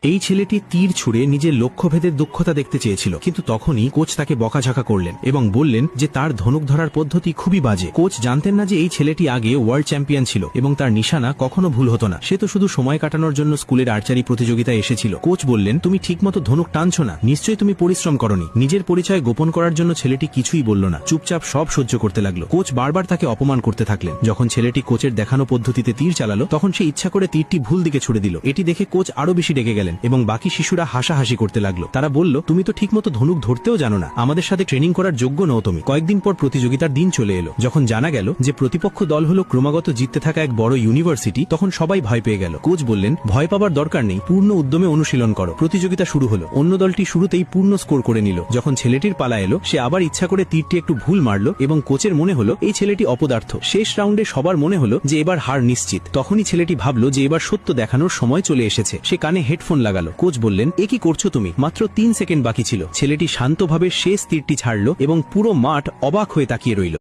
এই ছেলেটি তীর ছুঁড়ে নিজের লক্ষ্যভেদের দক্ষতা দেখতে চেয়েছিল, কিন্তু তখনই কোচ তাকে বকাঝকা করলেন এবং বললেন যে তার ধনুক ধরার পদ্ধতি খুবই বাজে। কোচ জানতেন না যে এই ছেলেটি আগে ওয়ার্ল্ড চ্যাম্পিয়ন ছিল এবং তার নিশানা কখনো ভুল হতো না। সে তো শুধু সময় কাটানোর জন্য স্কুলের আর্চারি প্রতিযোগিতায় এসেছিল। কোচ বললেন, তুমি ঠিকমতো ধনুক টানছো না, নিশ্চয়ই তুমি পরিশ্রম করনি। নিজের পরিচয় গোপন করার জন্য ছেলেটি কিছুই বলল না, চুপচাপ সব সহ্য করতে লাগলো। কোচ বারবার তাকে অপমান করতে থাকলেন। যখন ছেলেটি কোচের দেখানো পদ্ধতিতে তীর চালালো, তখন সে ইচ্ছা করে তীরটি ভুল দিকে ছুড়ে দিল। এটি দেখে কোচ আরো বেশি রেগে গেলেন এবং বাকি শিশুরা হাসাহাসি করতে লাগলো। তারা বলল, তুমি তো ঠিকমতো ধনুক ধরতেও জানো না, আমাদের সাথে ট্রেনিং করার যোগ্য নও তুমি। কয়েকদিন পর প্রতিযোগিতার দিন চলে এলো। যখন জানা গেল যে প্রতিপক্ষ দল হলো ক্রমাগত জিততে থাকা এক বড় ইউনিভার্সিটি, তখন সবাই ভয় পেয়ে গেল। কোচ বললেন, ভয় পাবার দরকার নেই, পূর্ণ উদ্যমে অনুশীলন করো। প্রতিযোগিতা শুরু হলো। অন্য দলটি শুরুতেই পূর্ণ স্কোর করে নিল। যখন ছেলেটির পালা এলো, সে আবার ইচ্ছা করে তীরটি একটু ভুল মারল এবং কোচের মনে হলো এই ছেলেটি অপদার্থ। শেষ রাউন্ডে সবার মনে হলো যে এবার হার নিশ্চিত। তখনই ছেলেটি ভাবলো যে এবার সত্য দেখানোর সময় চলে এসেছে। সে কানে হেডফোন লাগালো। কোচ বললেন, এ কি করছো তুমি? মাত্র 3 সেকেন্ড বাকি ছিল। ছেলেটি শান্তভাবে শেষ তীরটি ছাড়লো এবং পুরো মাঠ অবাক হয়ে তাকিয়ে রইল।